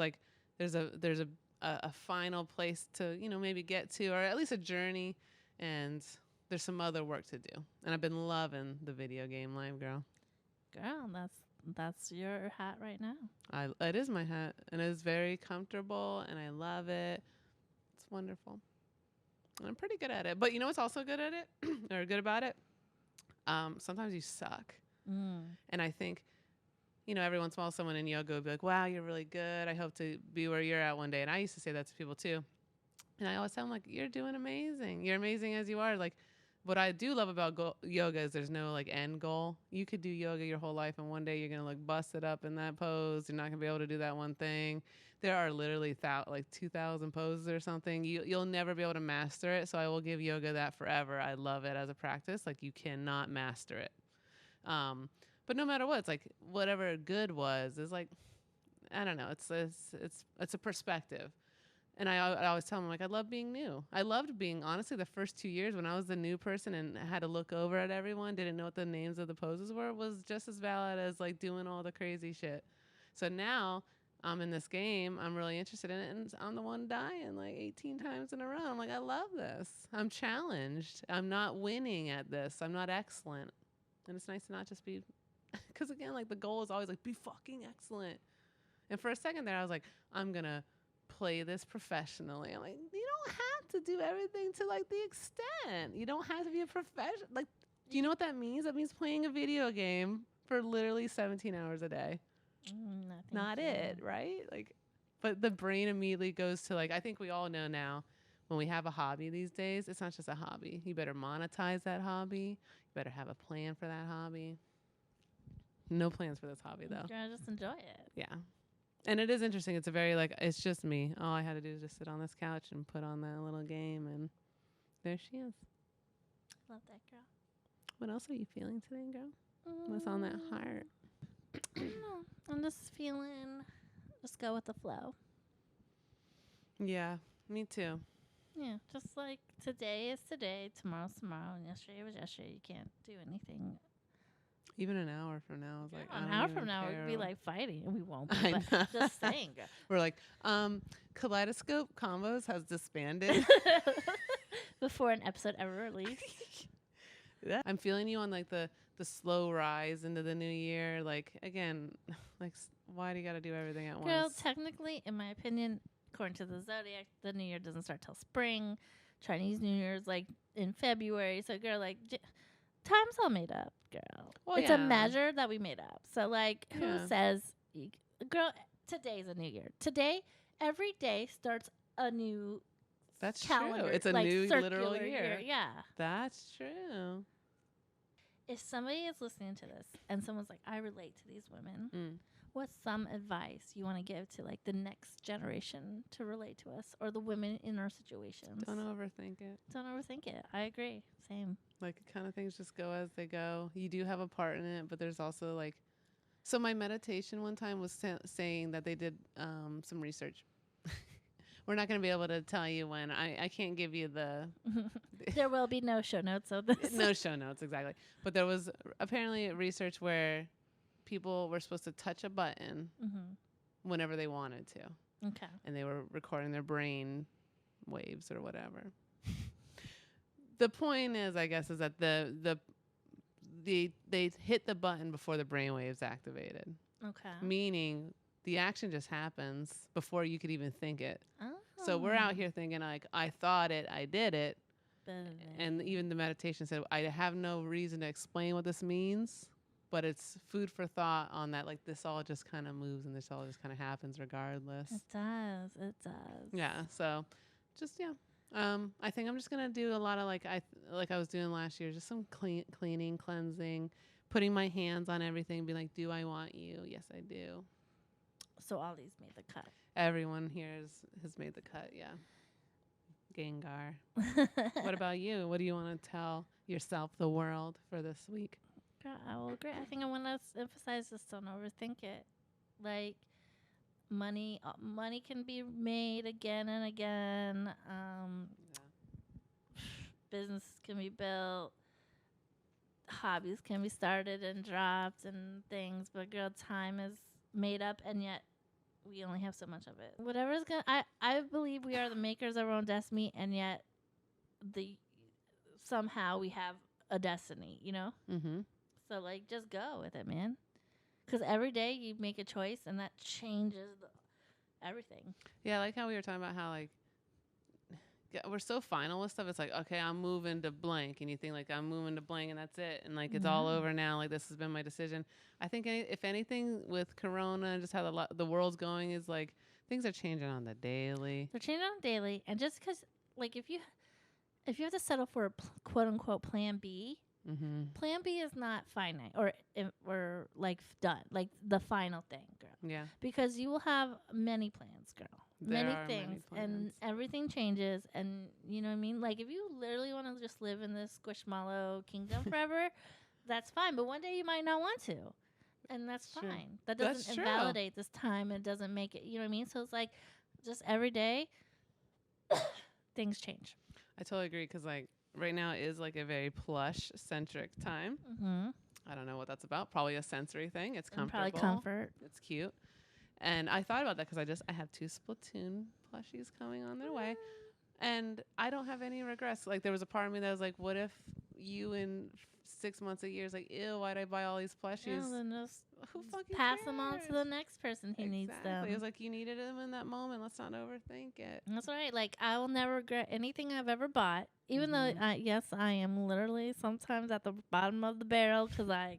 a final place to, maybe get to, or at least a journey, and there's some other work to do. And I've been loving the video game life, girl. Girl, that's your hat right now. It is my hat, and it is very comfortable, and I love it. It's wonderful. And I'm pretty good at it. But you know what's also good at it, or good about it? Sometimes you suck. And I think, every once in a while someone in yoga would be like, wow, you're really good. I hope to be where you're at one day. And I used to say that to people too. And I always tell them, like, you're doing amazing. You're amazing as you are. Like, what I do love about yoga is there's no, like, end goal. You could do yoga your whole life, and one day you're going to, like, bust it up in that pose. You're not going to be able to do that one thing. There are literally, 2,000 poses or something. You'll never be able to master it, so I will give yoga that forever. I love it as a practice. Like, you cannot master it. But no matter what, it's like whatever good was is like, I don't know. It's a perspective. And I always tell them, like, I love being new. I loved being, honestly, the first 2 years when I was the new person and had to look over at everyone, didn't know what the names of the poses were, was just as valid as, like, doing all the crazy shit. So now I'm in this game. I'm really interested in it. And I'm the one dying, like, 18 times in a row. I'm like, I love this. I'm challenged. I'm not winning at this. I'm not excellent. And it's nice to not just be, because, again, like, the goal is always, like, be fucking excellent. And for a second there, I was like, I'm going to play this professionally. I'm like, you don't have to do everything to, like, the extent. You don't have to be a professional. Like, do you know what that means? That means playing a video game for literally 17 hours a day. Not it, right? Like, but the brain immediately goes to, like, I think we all know now, when we have a hobby these days, it's not just a hobby. You better monetize that hobby. You better have a plan for that hobby. No plans for this hobby, though. You gotta just enjoy it. Yeah. And it is interesting. It's a very, like, it's just me. All I had to do is just sit on this couch and put on that little game, and there she is. Love that girl. What else are you feeling today, girl? What's on that heart? I don't know. I'm just feeling, just go with the flow. Yeah, me too. Yeah, just like today is today, tomorrow's tomorrow, and yesterday was yesterday. You can't do anything. Even an hour from now, it's like, an hour from now, we'd be like fighting, and we won't. I But know. just saying, girl. We're like, Kaleidoscope Convos has disbanded. Before an episode ever released. Yeah. I'm feeling you on, like, the slow rise into the new year. Like, again, like, why do you got to do everything at once? Girl, technically, in my opinion, according to the zodiac, the new year doesn't start till spring. Chinese New Year's like in February. So, girl, like, time's all made up, girl. Well, it's a measure that we made up. So, like, who says, girl, today's a new year. Today, every day starts a new That's calendar. True. It's a like, new literal year. Yeah. That's true. If somebody is listening to this and someone's like, I relate to these women, what's some advice you want to give to, like, the next generation to relate to us or the women in our situations? Don't overthink it. Don't overthink it. I agree. Same. Like, kind of things just go as they go. You do have a part in it, but there's also, like, so my meditation one time was saying that they did some research. We're not going to be able to tell you when. I can't give you the... There will be no show notes of this. No show notes, exactly. But there was apparently research where people were supposed to touch a button whenever they wanted to. Okay. And they were recording their brain waves or whatever. The point is, I guess, is that they hit the button before the brain waves activated. Okay. Meaning the action just happens before you could even think it. Oh. So we're out here thinking, like, I thought it, I did it. And even the meditation said, I have no reason to explain what this means, but it's food for thought on that. Like, this all just kind of moves and this all just kind of happens regardless. It does. It does. Yeah. So just, yeah. I think I'm just going to do a lot of, like I was doing last year, just some cleaning, cleansing, putting my hands on everything, be like, do I want you? Yes, I do. So all these made the cut. Everyone here has made the cut. Yeah. Gengar. What about you? What do you want to tell yourself, the world, for this week? Girl, I will agree. I think I want to emphasize this. Don't overthink it. Like, money can be made again and again. Business can be built. Hobbies can be started and dropped and things. But girl, time is made up, and yet we only have so much of it. Whatever's gonna, I believe we are the makers of our own destiny, and yet somehow we have a destiny, you know? Mm-hmm. So, like, just go with it, man. Because every day you make a choice, and that changes everything. Yeah, I like how we were talking about how, like, we're so final with stuff. It's like, okay, I'm moving to blank, and you think like I'm moving to blank, and that's it, and like it's all Yeah. over now. Like this has been my decision. I think if anything with Corona and just how the world's going is like things are changing on the daily. They're changing on daily, and just because, like, if you have to settle for a quote unquote plan B, Mm-hmm. plan B is not finite or like done, like the final thing, girl. Yeah. Because you will have many plans, girl. There Many are things, many and plans. everything changes, and you know what I mean. Like if you literally want to just live in this squishmallow kingdom forever, that's fine. But one day you might not want to, and that's True. fine. That That's doesn't true. invalidate this time. It doesn't make it. You know what I mean. So it's like just every day, things change. I totally agree because like right now is like a very plush centric time. Mm-hmm. I don't know what that's about. Probably a sensory thing. It's And comfortable. probably comfort. It's cute. And I thought about that because I have 2 Splatoon plushies coming on their way, and I don't have any regrets. Like there was a part of me that was like, what if you in 6 months, a year is like, ew, why'd I buy all these plushies? Yeah, then just Who fucking pass cares? them on to the next person who needs them. It was like you needed them in that moment. Let's not overthink it. That's right. Like I will never regret anything I've ever bought, even though yes, I am literally sometimes at the bottom of the barrel because I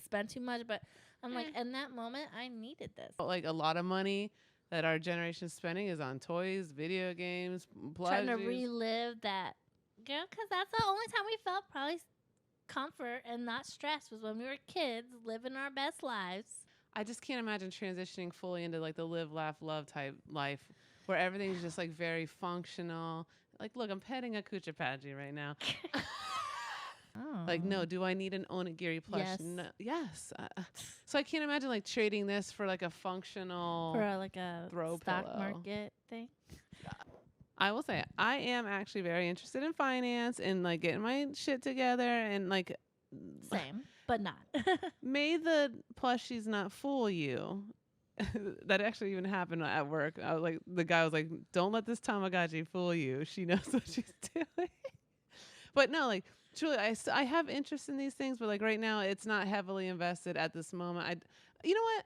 spent too much. But I'm like, in that moment, I needed this. Like a lot of money that our generation's spending is on toys, video games, plushies. Trying to relive that, girl, because that's the only time we felt probably comfort and not stress was when we were kids living our best lives. I just can't imagine transitioning fully into like the live, laugh, love type life where everything's just like very functional. Like, look, I'm petting a Kuchapadji right now. Oh. Like, no, do I need an Onigiri plush? Yes. No. Yes. So I can't imagine like trading this for like a functional For like a throw stock pillow. market thing. I will say I am actually very interested in finance and like getting my shit together and like Same, but not. may the plushies not fool you. That actually even happened at work. I was like, the guy was like, "Don't let this Tamagotchi fool you. She knows what she's doing." But no, like truly, I have interest in these things, but like right now, it's not heavily invested at this moment. You know what?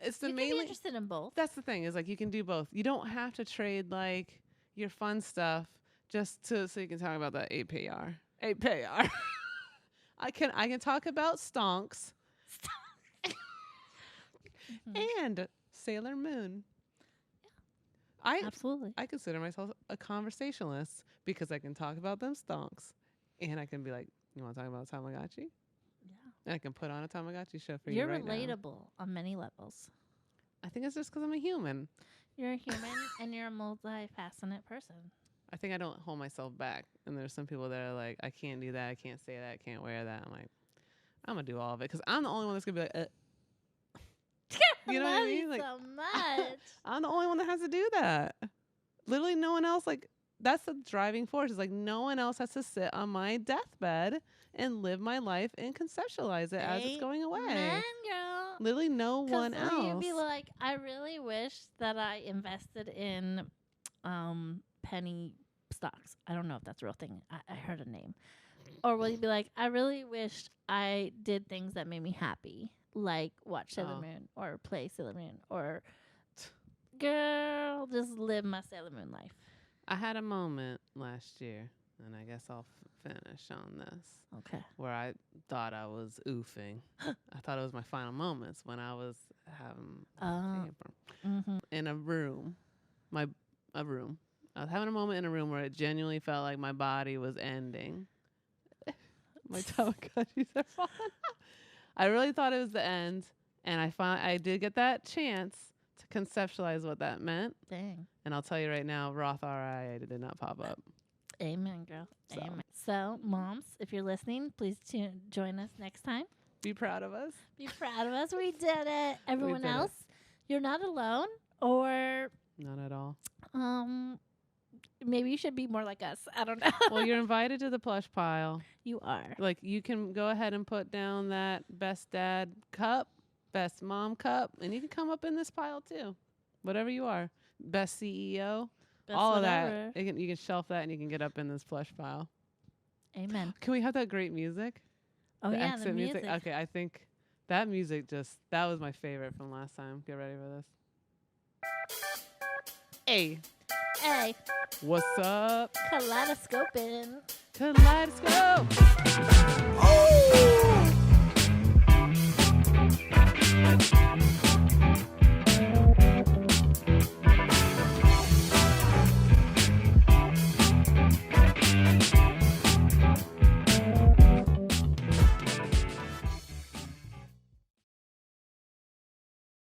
It's the You can be mainly interested in both. that's the thing is like you can do both. You don't have to trade like your fun stuff just so you can talk about that APR. APR. I can talk about stonks. And Sailor Moon. Absolutely. I consider myself a conversationalist because I can talk about them stonks, and I can be like, "You want to talk about Tamagotchi?" Yeah. And I can put on a Tamagotchi show for You're you right now. relatable on many levels. I think it's just because I'm a human. You're a human and you're a multifaceted person. I think I don't hold myself back, and there's some people that are like, "I can't do that. I can't say that. I can't wear that." I'm like, I'm gonna do all of it because I'm the only one that's gonna be like. You know what I mean? Like, so much. I'm the only one that has to do that. Literally, no one else. Like, that's the driving force. Is like no one else has to sit on my deathbed and live my life and conceptualize it as it's going away. Man, girl. Literally, no one You'd else. be like, I really wish that I invested in penny stocks. I don't know if that's a real thing. I heard a name. Or will you be like, I really wished I did things that made me happy. Like watch Sailor Moon or play Sailor Moon or girl, just live my Sailor Moon life. I had a moment last year, and I guess I'll finish on this. Okay. Where I thought I was oofing. I thought it was my final moments when I was having in a room. A room. I was having a moment in a room where it genuinely felt like my body was ending. My Tamagotchis are falling out. I really thought it was the end, and I did get that chance to conceptualize what that meant. Dang. And I'll tell you right now, Roth RIA did not pop up. Amen, girl. Amen. So, moms, if you're listening, please join us next time. Be proud of us. Be proud of us. We did it. Everyone did else, you're not alone. Or not at all. Maybe you should be more like us. I don't know. Well, you're invited to the plush pile. You are. Like, you can go ahead and put down that best dad cup, best mom cup, and you can come up in this pile too. Whatever you are. Best CEO. Best all whatever. of that. You can shelf that and you can get up in this plush pile. Amen. Can we have that great music? Oh, the yeah, exit the music. Okay, I think that music that was my favorite from last time. Get ready for this. Hey. Hey, What's up? kaleidoscoping. Kaleidoscope.